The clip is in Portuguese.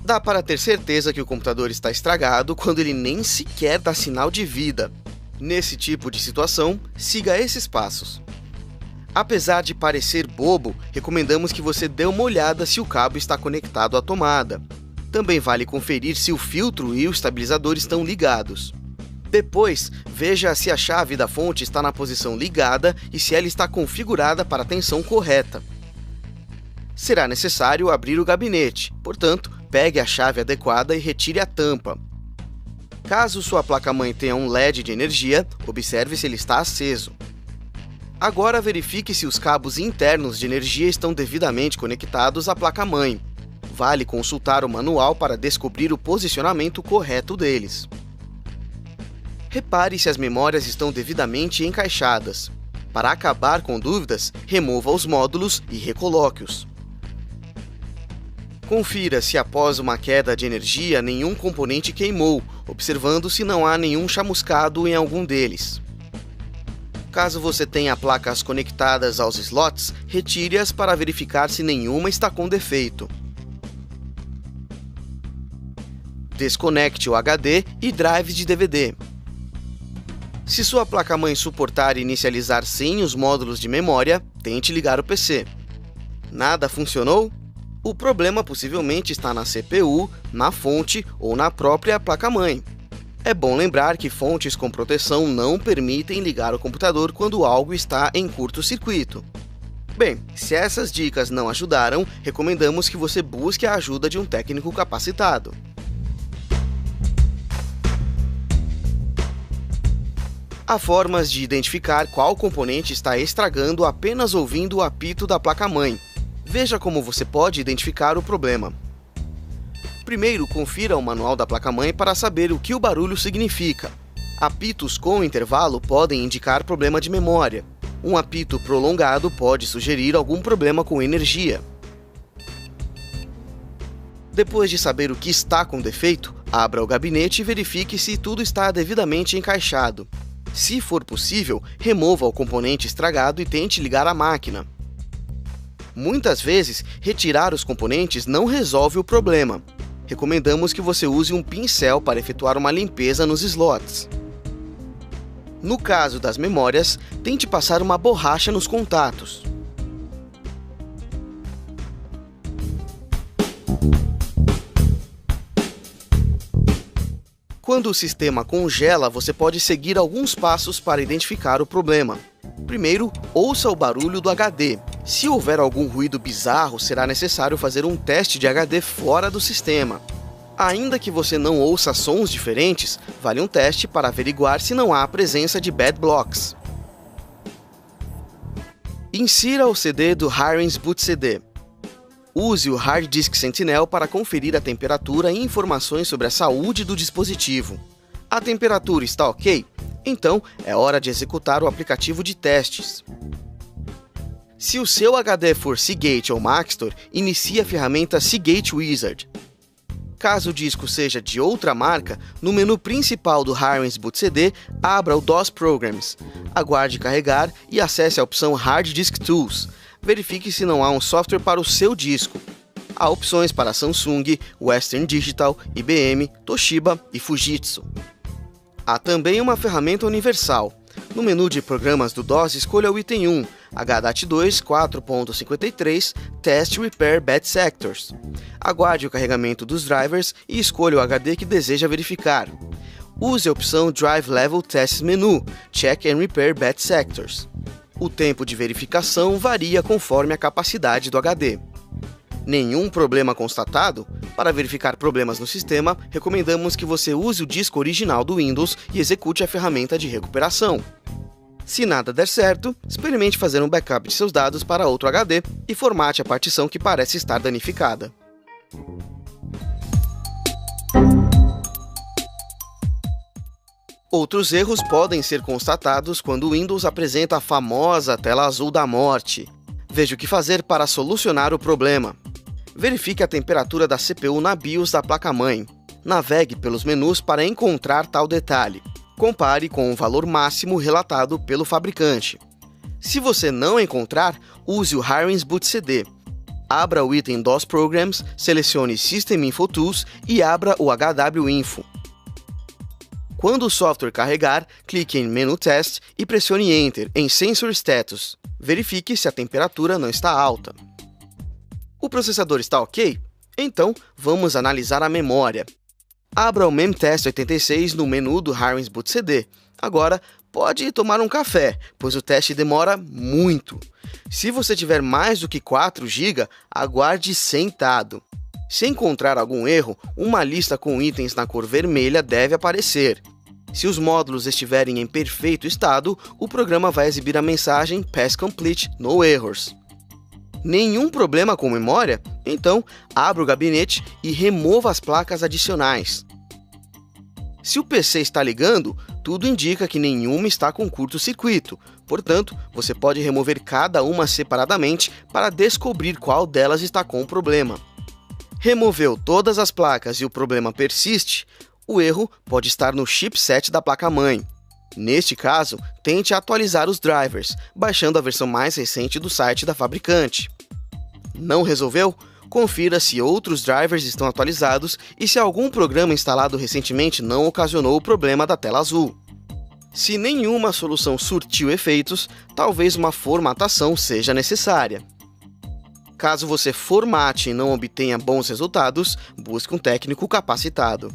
Dá para ter certeza que o computador está estragado quando ele nem sequer dá sinal de vida. Nesse tipo de situação, siga esses passos. Apesar de parecer bobo, recomendamos que você dê uma olhada se o cabo está conectado à tomada. Também vale conferir se o filtro e o estabilizador estão ligados. Depois, veja se a chave da fonte está na posição ligada e se ela está configurada para a tensão correta. Será necessário abrir o gabinete, portanto, pegue a chave adequada e retire a tampa. Caso sua placa-mãe tenha um LED de energia, observe se ele está aceso. Agora verifique se os cabos internos de energia estão devidamente conectados à placa-mãe. Vale consultar o manual para descobrir o posicionamento correto deles. Repare se as memórias estão devidamente encaixadas. Para acabar com dúvidas, remova os módulos e recoloque-os. Confira se após uma queda de energia nenhum componente queimou, observando se não há nenhum chamuscado em algum deles. Caso você tenha placas conectadas aos slots, retire-as para verificar se nenhuma está com defeito. Desconecte o HD e drives de DVD. Se sua placa-mãe suportar inicializar sem os módulos de memória, tente ligar o PC. Nada funcionou? O problema possivelmente está na CPU, na fonte ou na própria placa-mãe. É bom lembrar que fontes com proteção não permitem ligar o computador quando algo está em curto-circuito. Bem, se essas dicas não ajudaram, recomendamos que você busque a ajuda de um técnico capacitado. Há formas de identificar qual componente está estragando apenas ouvindo o apito da placa-mãe. Veja como você pode identificar o problema. Primeiro, confira o manual da placa-mãe para saber o que o barulho significa. Apitos com intervalo podem indicar problema de memória. Um apito prolongado pode sugerir algum problema com energia. Depois de saber o que está com defeito, abra o gabinete e verifique se tudo está devidamente encaixado. Se for possível, remova o componente estragado e tente ligar a máquina. Muitas vezes, retirar os componentes não resolve o problema. Recomendamos que você use um pincel para efetuar uma limpeza nos slots. No caso das memórias, tente passar uma borracha nos contatos. Quando o sistema congela, você pode seguir alguns passos para identificar o problema. Primeiro, ouça o barulho do HD. Se houver algum ruído bizarro, será necessário fazer um teste de HD fora do sistema. Ainda que você não ouça sons diferentes, vale um teste para averiguar se não há a presença de bad blocks. Insira o CD do Hiren's Boot CD. Use o Hard Disk Sentinel para conferir a temperatura e informações sobre a saúde do dispositivo. A temperatura está ok? Então, é hora de executar o aplicativo de testes. Se o seu HD for Seagate ou Maxtor, inicie a ferramenta Seagate Wizard. Caso o disco seja de outra marca, no menu principal do Hiren's Boot CD, abra o DOS Programs. Aguarde carregar e acesse a opção Hard Disk Tools. Verifique se não há um software para o seu disco. Há opções para Samsung, Western Digital, IBM, Toshiba e Fujitsu. Há também uma ferramenta universal. No menu de programas do DOS, escolha o item 1, HDAT2 4.53 Test Repair Bad Sectors. Aguarde o carregamento dos drivers e escolha o HD que deseja verificar. Use a opção Drive Level Test Menu, Check and Repair Bad Sectors. O tempo de verificação varia conforme a capacidade do HD. Nenhum problema constatado? Para verificar problemas no sistema, recomendamos que você use o disco original do Windows e execute a ferramenta de recuperação. Se nada der certo, experimente fazer um backup de seus dados para outro HD e formate a partição que parece estar danificada. Outros erros podem ser constatados quando o Windows apresenta a famosa tela azul da morte. Veja o que fazer para solucionar o problema. Verifique a temperatura da CPU na BIOS da placa-mãe. Navegue pelos menus para encontrar tal detalhe. Compare com o valor máximo relatado pelo fabricante. Se você não encontrar, use o Hiren's Boot CD. Abra o item DOS Programs, selecione System Info Tools e abra o HWinfo. Quando o software carregar, clique em Menu Test e pressione Enter em Sensor Status. Verifique se a temperatura não está alta. O processador está ok? Então, vamos analisar a memória. Abra o memtest86 no menu do Hirings Boot CD. Agora, pode tomar um café, pois o teste demora muito. Se você tiver mais do que 4 GB, aguarde sentado. Se encontrar algum erro, uma lista com itens na cor vermelha deve aparecer. Se os módulos estiverem em perfeito estado, o programa vai exibir a mensagem Pass Complete, No Errors. Nenhum problema com memória? Então, abra o gabinete e remova as placas adicionais. Se o PC está ligando, tudo indica que nenhuma está com curto-circuito. Portanto, você pode remover cada uma separadamente para descobrir qual delas está com o problema. Removeu todas as placas e o problema persiste, o erro pode estar no chipset da placa-mãe. Neste caso, tente atualizar os drivers, baixando a versão mais recente do site da fabricante. Não resolveu? Confira se outros drivers estão atualizados e se algum programa instalado recentemente não ocasionou o problema da tela azul. Se nenhuma solução surtiu efeitos, talvez uma formatação seja necessária. Caso você formate e não obtenha bons resultados, busque um técnico capacitado.